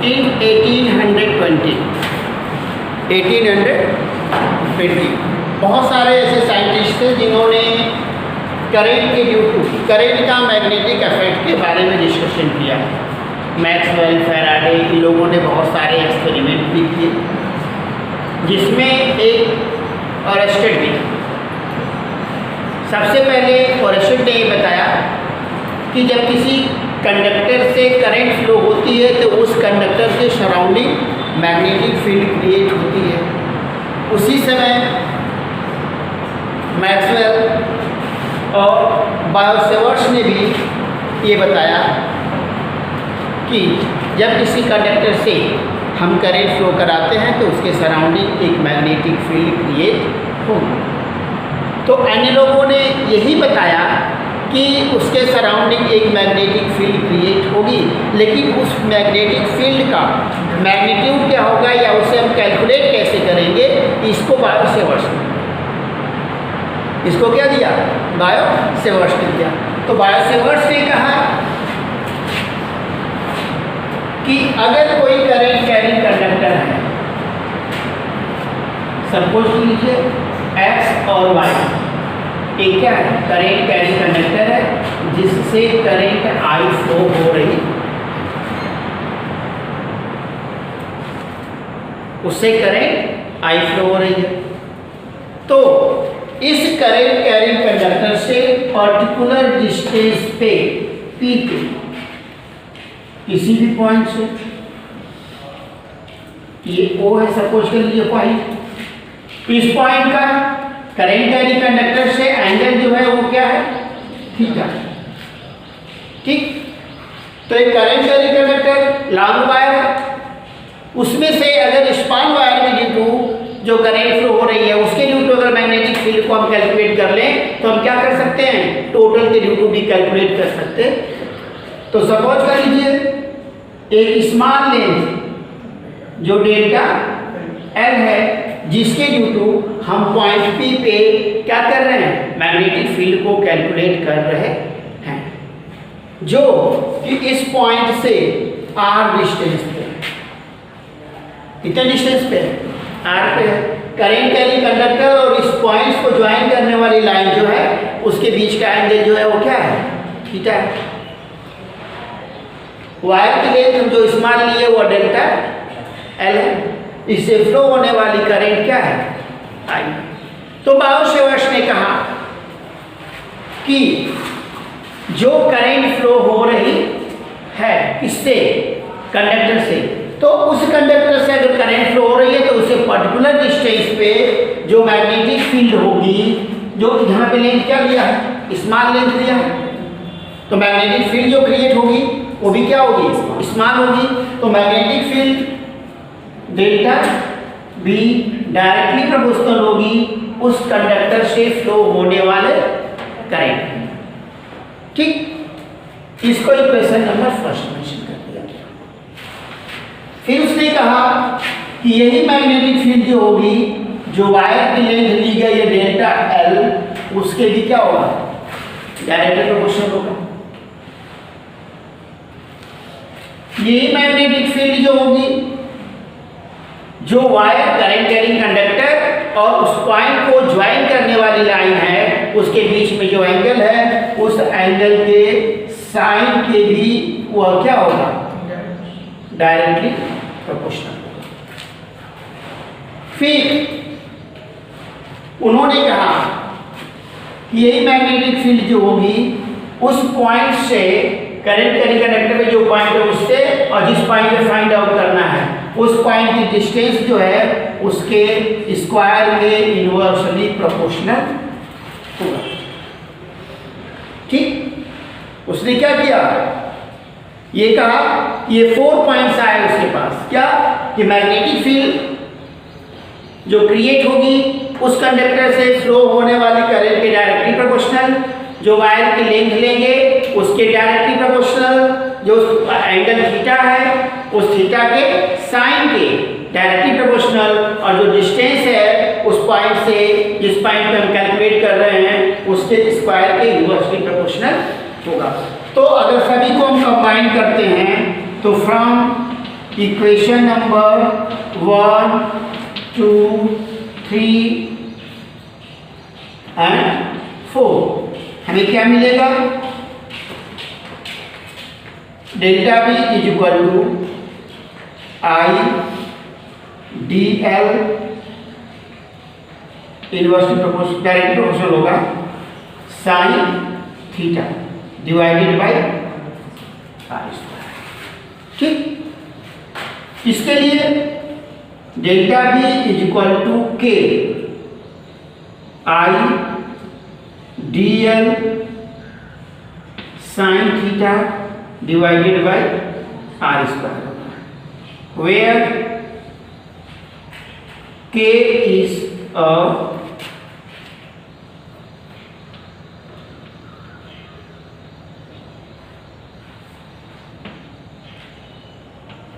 इन 1820 बहुत सारे ऐसे साइंटिस्ट थे जिन्होंने करंट के ड्यू टू करंट का मैग्नेटिक इफेक्ट के बारे में डिस्कशन किया। मैक्सवेल, फैराडे, इन लोगों ने बहुत सारे एक्सपेरिमेंट भी किए, जिसमें एक ऑरेस्टेड भी। सबसे पहले ऑरेस्टेड ने ये बताया कि जब किसी कंडक्टर से करंट फ्लो होती है तो उस कंडक्टर के सराउंडिंग मैग्नेटिक फील्ड क्रिएट होती है। उसी समय मैक्सवेल और बायोसेवर्ट्स ने भी ये बताया कि जब किसी कंडक्टर से हम करंट फ्लो कराते हैं तो उसके सराउंडिंग एक मैग्नेटिक फील्ड क्रिएट होगी। तो अन्य लोगों ने यही बताया कि उसके सराउंडिंग एक मैग्नेटिक फील्ड क्रिएट होगी, लेकिन उस मैग्नेटिक फील्ड का मैग्नीट्यूड क्या होगा या उसे हम कैलकुलेट कैसे करेंगे, इसको बायोसेवर्ट्स ने इसको क्या दिया, बायोसेवर्ट्स ने दिया। तो बायोसेवर्ट्स ने कहा कि अगर कोई करंट कैरिंग कंडक्टर है, सपोज कीजिए एक्स और वाई, एक क्या है करंट कैरिंग कंडक्टर है जिससे करंट आई फ्लो हो रही, उससे करंट आई फ्लो हो रही है। तो इस करंट कैरिंग कंडक्टर से पर्टिकुलर डिस्टेंस पे पी पे किसी भी पॉइंट से, ये ओ है सपोज कर लीजिए पॉइंट, इस पॉइंट का करंट कैरिंग कंडक्टर से एंगल जो है वो क्या है, थीटा। ठीक, तो एक current carrying conductor long wire है, उसमें से अगर स्पान वायर में ड्यू टू जो करंट फ्लो हो रही है उसके ड्यू टू अगर मैग्नेटिक फील्ड को हम कैलकुलेट कर लें तो हम क्या कर सकते हैं, टोटल के ड्यू टू भी कैलकुलेट कर सकते हैं। तो सपोज कर लीजिए एक स्मॉल लेंथ जो डेल्टा एल है, जिसके ड्यू टू हम पॉइंट पी पे क्या कर रहे हैं, मैग्नेटिक फील्ड को कैलकुलेट कर रहे हैं, जो कि इस पॉइंट से आर डिस्टेंस पे, कितने डिस्टेंस पे, आर पे है। करंट कैरिंग कंडक्टर और इस पॉइंट्स को ज्वाइन करने वाली लाइन जो है उसके बीच का एंगल जो है वो क्या है, थीटा है। वायर की लेंथ हम जो स्मॉल लिए वो डेल्टा एल है, इससे फ्लो होने वाली करंट क्या है, आई। तो बायोसेवर्ट्स ने कहा कि जो करंट फ्लो हो रही है इससे कंडक्टर से, तो उस कंडक्टर से अगर करंट फ्लो हो रही है तो उसे पर्टिकुलर डिस्टेंस पे जो मैग्नेटिक फील्ड होगी, जो यहाँ पे लेंथ क्या लिया है, स्मॉल लेंथ लिया है, तो मैग्नेटिक फील्ड जो क्रिएट होगी वो भी क्या होगी, स्मॉल होगी। तो magnetic field delta be directly proportional होगी उस कंडक्टर से फ्लो होने वाले करंट। ठीक, इसको इक्वेशन नंबर फर्स्ट मेंशन कर दिया। फिर उसने कहा कि यही मैग्नेटिक फील्ड जो होगी, जो वायर की लेंथ ली गई है डेल्टा एल, उसके भी क्या होगा, डायरेक्टली प्रोपोर्शनल होगा। यही मैग्नेटिक फील्ड जो होगी, जो वायर करंट कैरिंग कंडक्टर और उस पॉइंट को ज्वाइन करने वाली लाइन है उसके बीच में जो एंगल है, उस एंगल के साइन के भी वह क्या होगा, डायरेक्टली प्रोपोर्शनल। फिर उन्होंने कहा कि यही मैग्नेटिक फील्ड जो होगी उस पॉइंट से करंट कैरिंग कंडक्टर में जो पॉइंट है उससे, और जिस पॉइंट पे फाइंड आउट करना है उस पॉइंट की डिस्टेंस जो है उसके स्क्वायर के इनवर्सली प्रोपोर्शनल होगा। ठीक, उसने क्या किया, ये कहा ये 4 पॉइंट्स आए उसके पास, क्या कि मैग्नेटिक फील्ड जो क्रिएट होगी उस कंडक्टर से फ्लो होने वाली करंट के डायरेक्टली प्रोपोर्शनल, जो वायर की लेंथ लेंगे उसके डायरेक्टली प्रोपोर्शनल, जो एंगल थीटा है उस थीटा के साइन के डायरेक्टली प्रोपोर्शनल, और जो डिस्टेंस है उस पॉइंट से जिस पॉइंट पे हम कैलकुलेट कर रहे हैं उसके स्क्वायर के इनवर्सली प्रोपोर्शनल होगा। तो अगर सभी को हम कंबाइन करते हैं तो फ्रॉम इक्वेशन नंबर 1, 2, 3 एंड 4 हमें क्या मिलेगा? Delta B is equal to I D L inversely proportional direct proportional होगा sine theta divided by R square. ठीक, इसके लिए delta B is equal to K I D L sine theta divided by R square, where K is a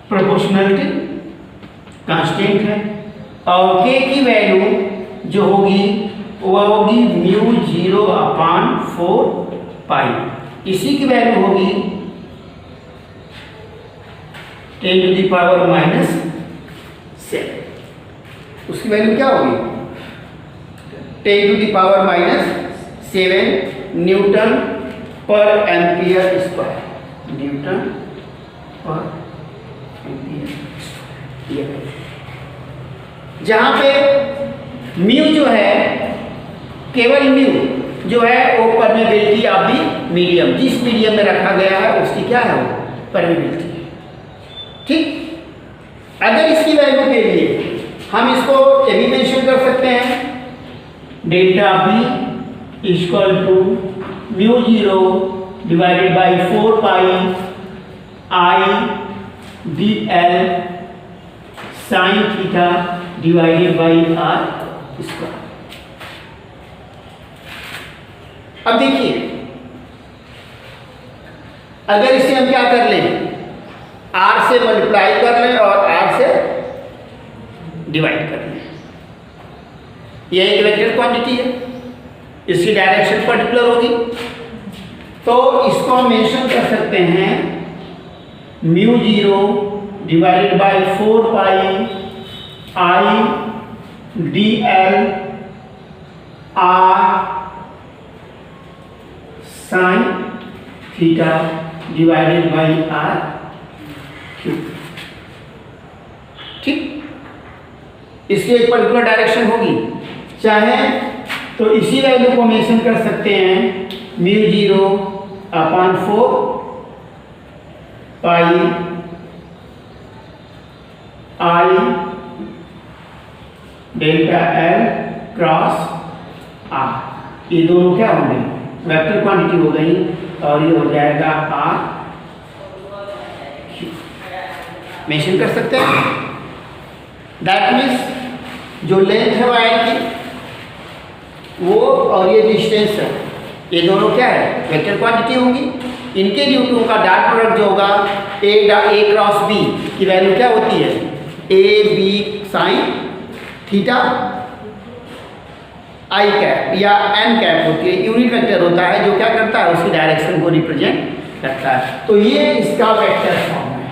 proportionality constant है और k की value जो होगी वह होगी म्यू 0/4 पाई। इसी की वैल्यू होगी 10⁻⁻7। उसकी वैल्यू क्या होगी? 10⁻⁻7 न्यूटन पर एम्पियर स्क्वायर, न्यूटन पर एम्पियर स्क्वायर। जहाँ पे म्यू जो है, केवल म्यू जो है वो परमेबिलिटी ऑफ दी मीडियम, जिस मीडियम में रखा गया है उसकी क्या है, वो परमेबिलिटी है। ठीक, अगर इसकी वैल्यू के लिए हम इसको ये भी मेंशन कर सकते हैं, delta B equal to mu 0 divided by 4 pi I D L sine theta divided by R square. अब देखिए, अगर इसे हम क्या कर लें, आर से मल्टीप्लाई कर लें और आर से डिवाइड कर लें, यह एक वेक्टर क्वांटिटी है, इसकी डायरेक्शन पर्टिकुलर होगी, तो इसको हम मेंशन कर सकते हैं mu 0 divided by 4 pi I D L R sine theta divided by R cube. ठीक, इसकी एक पर्टिकुलर डायरेक्शन होगी, चाहे तो इसी वैल्यू को मेंशन कर सकते हैं mu 0/4 pi I delta L cross R. ये दोनों क्या होंगे, वेक्टर क्वांटिटी हो गई और ये हो जाएगा आर मेंशन कर सकते हैं। दैट मीन्स जो लेंथ है वायर की वो और ये डिस्टेंस है, ये दोनों क्या है, वेक्टर क्वांटिटी होंगी। इनके ड्यू टू का डॉट प्रोडक्ट जो होगा ए क्रॉस बी की वैल्यू क्या होती है, A B sine theta I cap या एन कैप होती है, यूनिट वेक्टर होता है जो क्या करता है, उसकी डायरेक्शन को रिप्रेजेंट करता है। तो ये इसका वेक्टर फॉर्म है,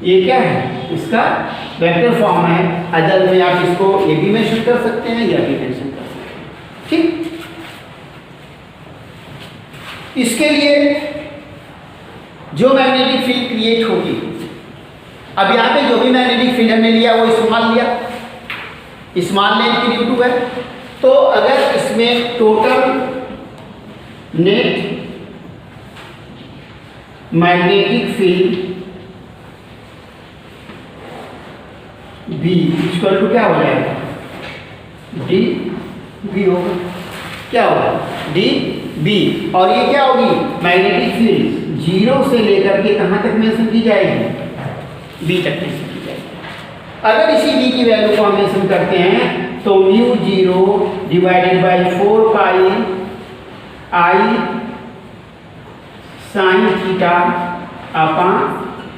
ये क्या है, इसका वेक्टर फॉर्म है। अदर में आप इसको ये भी मेंशन कर सकते हैं या भी मेंशन कर सकते हैं। ठीक, इसके लिए जो मैग्नेटिक फील्ड क्रिएट होगी, अब यहाँ पे जो भी मैग्नेटिक फील्ड हमने लिया वो स्मॉल लिया, स्मॉल लेंथ की ड्यू टू है, तो अगर इसमें total net magnetic field B equal to क्या हो जाएगा, डी बी होगा, क्या होगा, डी बी। और ये क्या होगी, मैग्नेटिक फील्ड 0 से लेकर के कहाँ तक मेंशन की जाएगी, बी तक मेंशन की जाएगी। अगर इसी बी की वैल्यू को हम मेंशन करते हैं तो mu 0 divided by 4 pi I sine theta upon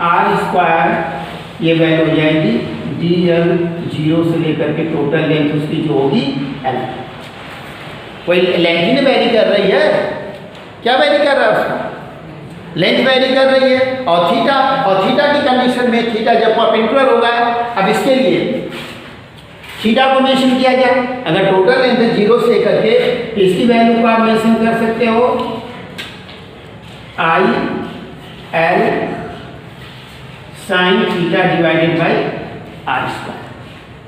R square, ये वैल्यू हो जाएगी डी एल 0 से लेकर के टोटल लेंथ उसकी जो होगी एल। कोई लेंथ ही नहीं वेरी कर रही है, क्या वेरी कर रहा है उसका, लेंथ वेरी कर रही है, और थीटा की कंडीशन में थीटा जब परपेंडिकुलर होगा, अब इसके लिए थीटा को मेंशन किया जाए, अगर टोटल लेंथ है 0 से करके, तो इसकी वैल्यू को आप मेंशन कर सकते हो I L sine theta divided by R square.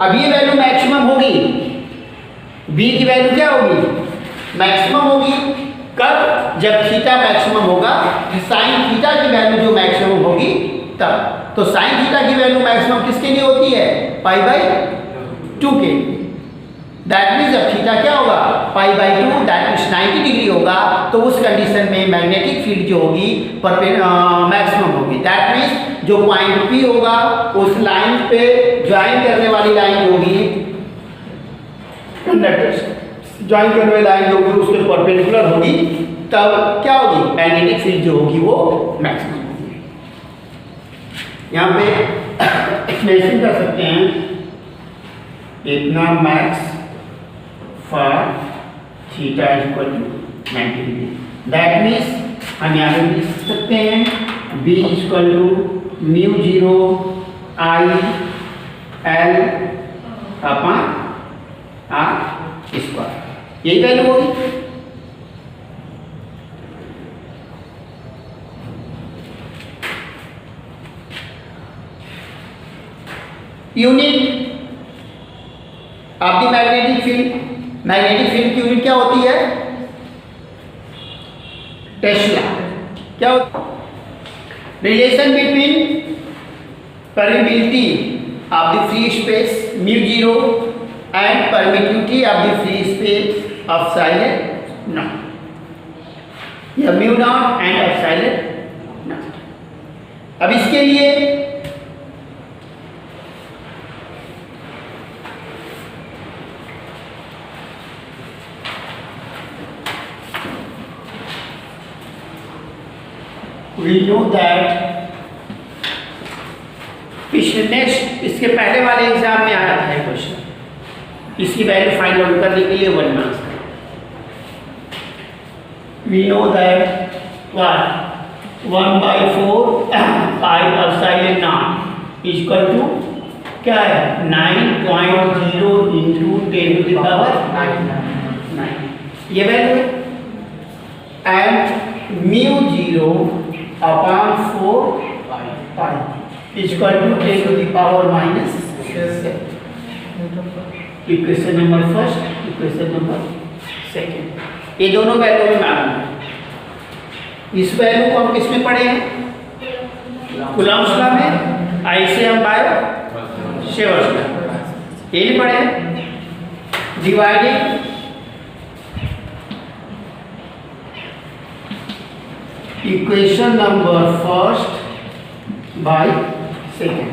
अब ये वैल्यू मैक्सिमम होगी, बी की वैल्यू क्या होगी, मैक्सिमम होगी। कब, जब थीटा मैक्सिमम होगा, साइन थीटा की वैल्यू जो मैक्सिमम होगी तब। तो साइन थीटा की वैल्यू मैक्सिमम किसके लिए होती है, पाई बाई 2 के। दैट मीन्स जब थीटा क्या होगा, pi by 2, that means 90 degree होगा, तो उस कंडीशन में मैग्नेटिक फील्ड जो होगी मैक्सिमम होगी। दैट मीन्स जो पॉइंट पी होगा, उस लाइन पे ज्वाइन करने वाली लाइन होगी, ज्वाइन करने वाली लाइन जो होगी उसके परपेंडिकुलर होगी, तब क्या होगी, मैग्नेटिक फील्ड जो होगी वो मैक्सिमम होगी। यहाँ पे एक्सप्लेनेशन कर सकते हैं, इतना max for theta equal to 90 degree. That means हम यहाँ पे लिख सकते हैं B equal to mu 0 I L upon R square, यही वैल्यू होगी। यूनिट आपकी मैग्नेटिक फील्ड की यूनिट क्या होती है, टेस्ला। क्या होती है, relation between permeability of the free space mu 0 and permittivity of the free space epsilon naught, या mu naught and epsilon not. अब इसके लिए we know that पिछले नेक्स्ट इसके पहले वाले एग्जाम में आया था क्वेश्चन, इसकी वैल्यू फाइंड आउट करने के लिए 1 मार्क्स का। we know that what 1/4 pi epsilon naught equal to क्या है, 9.0 इंटू 10 टू द पावर 9, ये वैल्यू है। And mu 0 upon 4 pi equal to 10 to the power -7। Equation number first, equation number second, ये दोनों वैल्यू में मालूम है। इस वैल्यू को हम किस में पढ़े हैं, कूलम्ब्स लॉ में, ऐसे हम बायो-सेवर्ट्स लॉ ये नहीं पढ़े हैं। Dividing equation number first by second,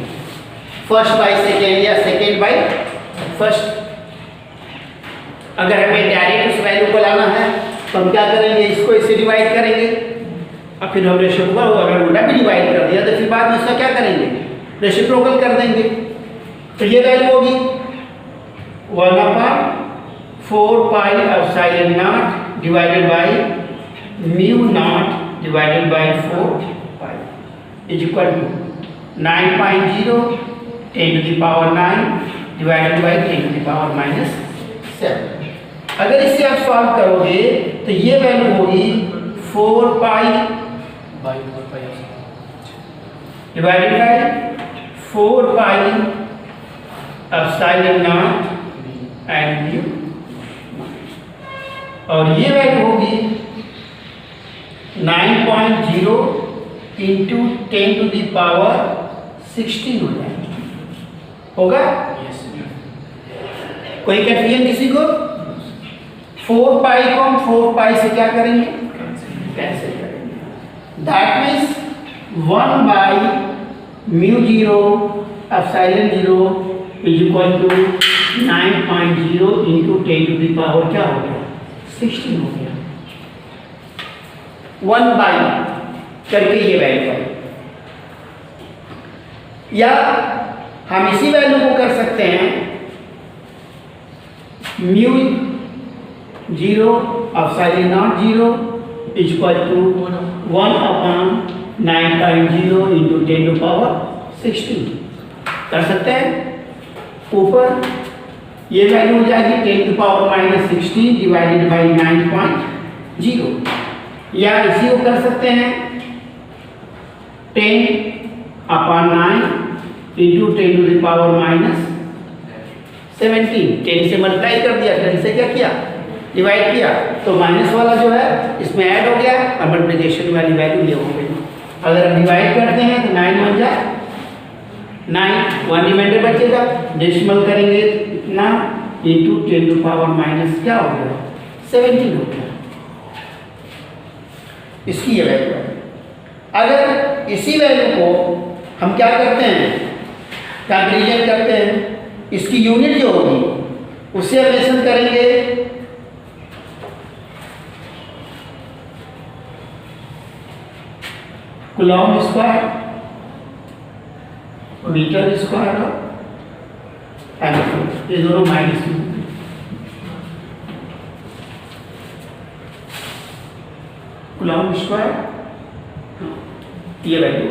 first by second या सेकेंड बाय फर्स्ट। अगर हमें डायरेक्ट उस वैल्यू को लाना है तो हम क्या करेंगे, इसको इससे डिवाइड करेंगे, और फिर हम रेसिप्रोकल होगा, अगर उल्टा भी डिवाइड कर दिया तो फिर बाद में इसका क्या करेंगे, रेसिप्रोकल कर देंगे। तो ये वैल्यू होगी 1/4 pi epsilon naught divided by mu naught divided by 4 pi is equal to 9.0 10 to the power 9 divided by 10 to the power -7। अगर इसे आप सॉल्व करोगे तो ये वैल्यू होगी 4 पाई divided by 4 pi epsilon not and mu, और ये वैल्यू होगी 9.0 इंटू 10 टू द पावर 16 हो जाएगा, होगा? कोई कंफ्यूजन किसी को? 4 पाई को हम 4 पाई से क्या करेंगे, कैंसिल करेंगे। That means 1 by mu 0 epsilon 0 is equal to 9.0 into 10 to the power क्या हो गया, 16 हो गया। 1 बाई करके ये वैल्यू है, या हम इसी वैल्यू को कर सकते हैं mu 0 epsilon naught 0 is equal to 1/9.0 into 10⁻16 कर सकते हैं। ऊपर ये वैल्यू हो जाएगी 10⁻16 डिवाइडेड बाई 9.0, या इसी को कर सकते हैं 10/9 इंटू 10⁻17। 10 से मल्टीप्लाई कर दिया, 10 से क्या किया, डिवाइड किया, तो माइनस वाला जो है इसमें ऐड हो गया और मल्टीप्लिकेशन वाली वैल्यू ये हो गई। अगर हम डिवाइड करते हैं तो 9 बन जाए 9, 1 रिमाइंडर बचेगा, डेसिमल करेंगे इतना इंटू 10⁻- क्या हो गया 17 हो गया। इसकी ये वैल्यू है। अगर इसी वैल्यू को हम क्या करते हैं, कंपैरिजन करते हैं, इसकी यूनिट जो होगी उससे हम मेंशन करेंगे कूलॉम स्क्वायर, मीटर स्क्वायर और एम्पीयर, ये दोनों माइनस में। कूलॉम स्क्वायर ये वैल्यू,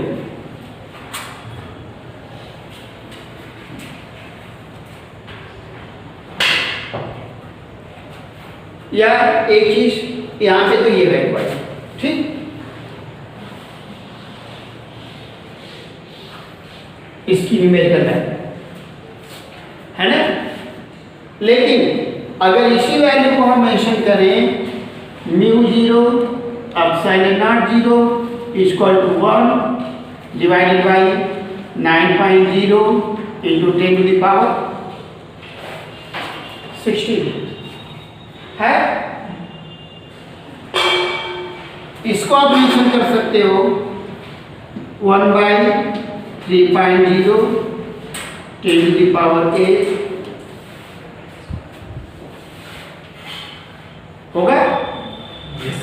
या एक चीज यहां पे तो ये वैल्यू आई, ठीक। इसकी न्यूमेरिकल वैल्यू है ना। लेकिन अगर इसी वैल्यू को हम मेंशन करें μ0 ε0 equal to 1 divided by 9.0 into 10⁻16 है। इसको आप मेंशन कर सकते हो 1/3.0 10⁸ होगा।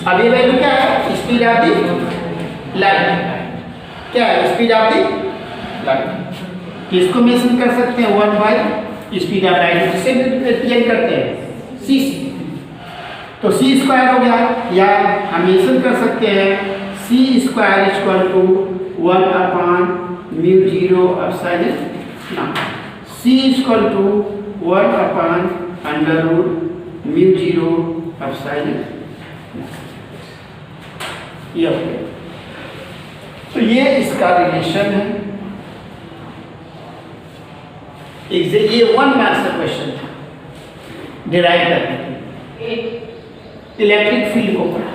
अब ये वैल्यू क्या है, स्पीड ऑफ दी लाइट, क्या है स्पीड ऑफ दी लाइट। किसको मेंशन कर सकते हैं 1 स्पीड ऑफ लाइट, जिससे रिप्रेजेंट करते हैं c, तो c स्क्वायर हो गया, या हम मेंशन कर सकते हैं c square equal to 1/μ0 epsilon naught, c equal to 1/√μ0 epsilon. ये हो गया। तो ये इसका रिलेशन है। ये 1 मार्क्स का क्वेश्चन था डिराइव करने के लिए। इलेक्ट्रिक फील्ड को पढ़ा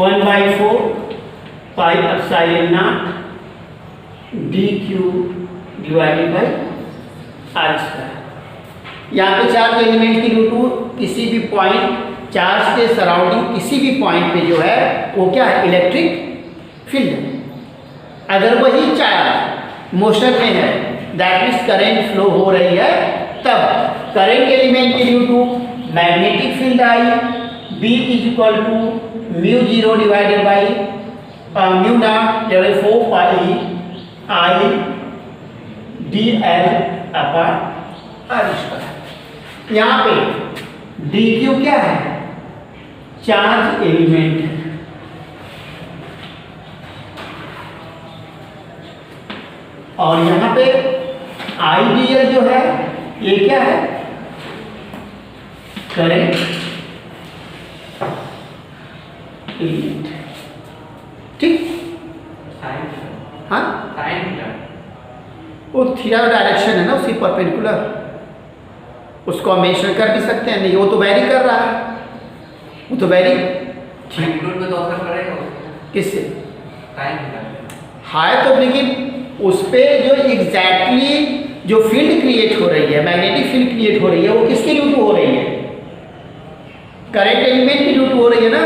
1/4 pi epsilon not dq divided by r square. यहाँ पे चार्ज एलिमेंट की ड्यू टू किसी भी पॉइंट, चार्ज के सराउंडिंग किसी भी पॉइंट पे जो है वो क्या है, इलेक्ट्रिक फील्ड। अगर वही चार्ज मोशन में है, दैट मीन्स करंट फ्लो हो रही है, तब करंट एलिमेंट की due to magnetic field I B equal to μ0 divided by μ0 4 pi I dl upon r square. यहाँ पे dq क्या है, चार्ज एलिमेंट है, और यहाँ पे IDL जो है ये क्या है, करंट एलिमेंट, ठीक। हाँ वो थीटा डायरेक्शन है ना उसकी परपेंडिकुलर, उसको हम मेंशन कर भी सकते हैं। नहीं वो तो वेरी कर रहा है, वो तो वेरी किससे हाय, तो लेकिन उस पे जो एग्जैक्टली जो फील्ड क्रिएट हो रही है, मैग्नेटिक फील्ड क्रिएट हो रही है, वो किसकी ड्यू टू हो रही है, करंट एलिमेंट की ड्यू टू हो रही है ना।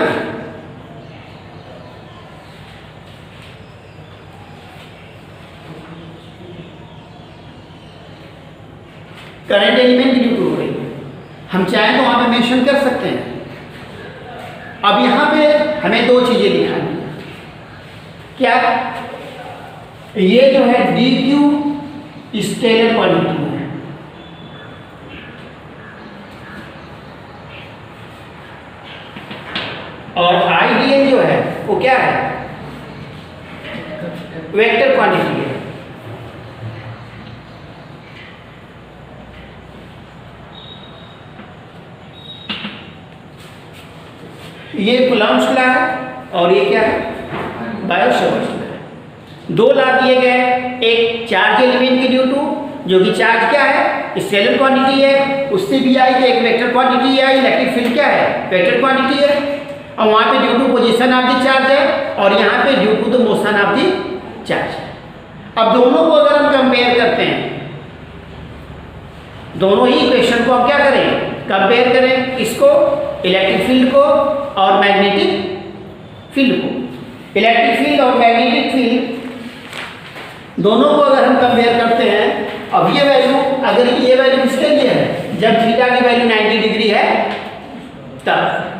करंट एलिमेंट की ड्यू टू हो रही है, हम चाहें तो वहां पे मेंशन कर सकते हैं। अब यहां पे हमें दो चीजें दिखानी है, क्या, ये जो है dq स्केलर क्वांटिटी है, और आईडीएल जो है वो क्या है, ये कूलम्ब्स लॉ है और ये क्या है, बायो-सेवर्ट्स लॉ है। दो लॉ दिए गए, एक चार्ज एलिमेंट की ड्यू टू, जो कि चार्ज क्या है, स्केलर क्वांटिटी है, उससे भी आई कि एक वेक्टर क्वांटिटी है, इलेक्ट्रिक फील्ड क्या है, वेक्टर क्वांटिटी है, और वहाँ पे due to position of the charge है और यहाँ पे due to the motion of the charge है। अब दोनों को अगर हम कंपेयर करते हैं, दोनों ही इक्वेशन को हम क्या करें, कंपेयर करें, इसको इलेक्ट्रिक फील्ड को और मैग्नेटिक फील्ड को। इलेक्ट्रिक फील्ड और मैग्नेटिक फील्ड दोनों को अगर हम कंपेयर करते हैं, अब ये वैल्यू, अगर ये वैल्यू किसके लिए है, जब थीटा की वैल्यू 90 डिग्री है तब,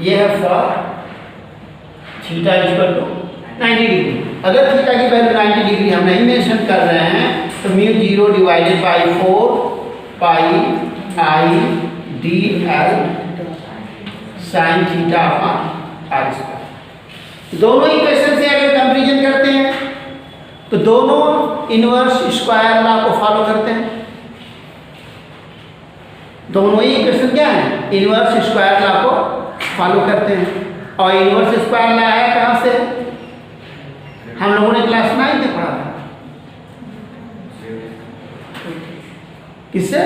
ये है for theta equal to 90 degree. अगर थीटा की वैल्यू 90 डिग्री हम नहीं मेंशन कर रहे हैं तो mu 0 divided by 4 pi I D L sine theta upon R square. दोनों इक्वेशन से अगर कंपैरिजन करते हैं तो दोनों इनवर्स स्क्वायर लॉ को फॉलो करते हैं। दोनों ही इक्वेशन क्या है, इनवर्स स्क्वायर लॉ को फॉलो करते हैं। और इनवर्स स्क्वायर लॉ है कहाँ से, हम लोगों ने क्लास 9 में पढ़ा था, किससे,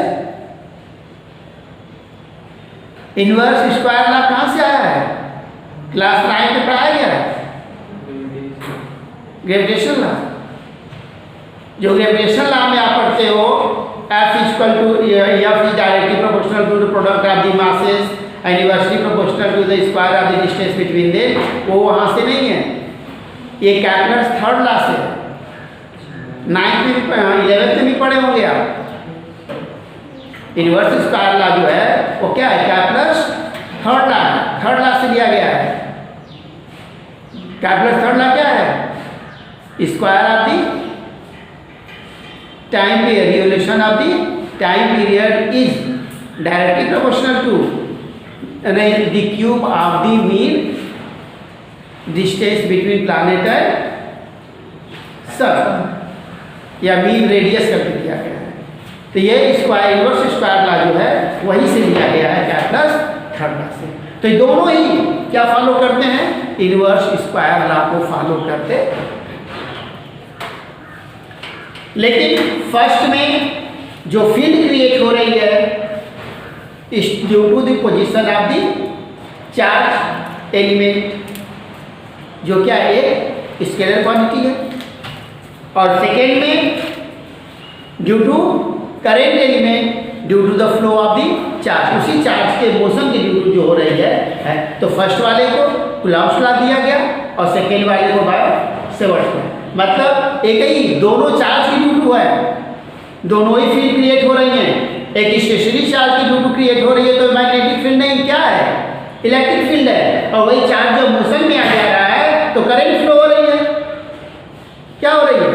इनवर्स स्क्वायर लॉ कहाँ से आया है, क्लास 9 में पढ़ाया गया है, ग्रेविटेशन लॉ। जो ग्रेविटेशन लॉ में आप पढ़ते हो, F equal to F is directly proportional to the product of the masses and inversely proportional to the square of the distance between them, वो वहाँ से नहीं है, ये कैपलर्स थर्ड लॉ से, 9th में भी 11th में भी पढ़े होंगे आप। इनवर्स स्क्वायर लॉ जो है वो क्या है, Kepler's third law, third law से लिया गया है। कैपलर्स थर्ड लॉ क्या है, square of the time period, revolution of the time period is directly proportional to the cube of the mean distance between planet and sun, या mean radius करके दिया गया है। तो ये स्क्वायर, इनवर्स स्क्वायर लॉ जो है वही से लिया गया है, कैपलर्स थर्ड लॉ से। तो ये दोनों ही क्या फॉलो करते हैं, इनवर्स स्क्वायर लॉ को फॉलो करते हैं। लेकिन फर्स्ट में जो फील्ड क्रिएट हो रही है due to the position of the charge element, जो क्या है, एक स्केलर क्वांटिटी है, और सेकेंड में due to current element due to the flow of the charge, उसी चार्ज के मोशन के ड्यू टू जो हो रही है। तो फर्स्ट वाले को कूलम्ब्स लॉ दिया गया और सेकेंड वाले को बायो-सेवर्ट्स लॉ, मतलब एक ही, दोनों चार्ज की ड्यू टू है, दोनों ही फील्ड क्रिएट हो रही हैं। एक स्टेशनरी चार्ज की ड्यू टू क्रिएट हो रही है तो मैग्नेटिक फील्ड नहीं, क्या है, इलेक्ट्रिक फील्ड है, और वही चार्ज जब मोशन में आ जा रहा है तो करंट फ्लो हो रही है, क्या हो रही है,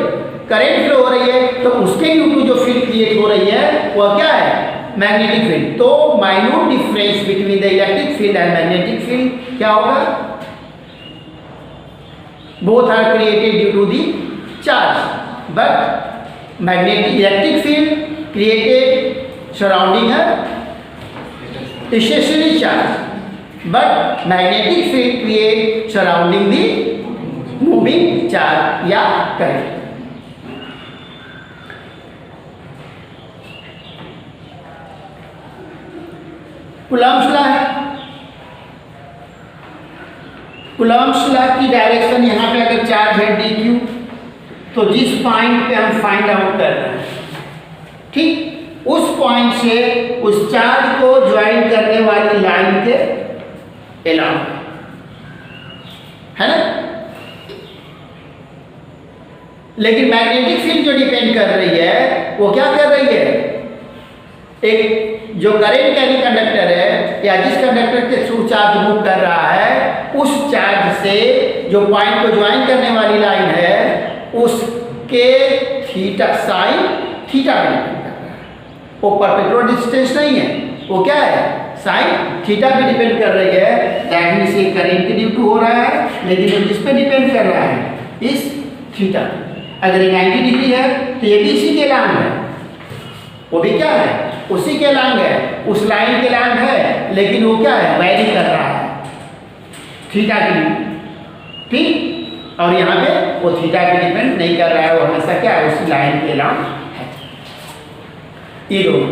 करंट फ्लो हो रही है, तो उसके ड्यू टू जो फील्ड क्रिएट हो रही है वह क्या है, मैग्नेटिक फील्ड। तो minute difference between the electric field and magnetic field क्या होगा, both are created due to the charge, but magnetic electric field created surrounding a stationary charge, but magnetic field create surrounding the moving charge या current। Coulomb's law है, Coulomb's law की direction यहाँ पे अगर charge है D Q, तो जिस point पे हम फाइंड आउट कर रहे हैं, ठीक, उस पॉइंट से उस चार्ज को ज्वाइन करने वाली लाइन के अलाउंग है ना। लेकिन मैग्नेटिक फील्ड जो डिपेंड कर रही है वो क्या कर रही है, एक जो करंट कैरी कंडक्टर है या जिस कंडक्टर के थ्रू चार्ज मूव कर रहा है, उस चार्ज से जो पॉइंट को ज्वाइन करने वाली लाइन है उसके थीटा साइन थीटा पे डिपेंड कर रहा है। वो परपेचुअल डिस्टेंस नहीं है, वो क्या है, साइन थीटा पे डिपेंड कर रही है। दैट मींस ये करंट की ड्यू टू हो रहा है, लेकिन वो जिस पे डिपेंड कर रहा है इस थीटा। अगर ये 90 डिग्री है तो ये भी इसी के लाइन है, वो भी क्या है, उसी के लाइन है, उस लाइन के लाइन है, लेकिन वो क्या है, वैरी कर रहा है। थीटा की लिमिट, ठीक। और यहाँ पे वो थीटा पे डिपेंड नहीं कर रहा है, वो हमेशा क्या है उसी लाइन के अलाउंड है। ये दोनों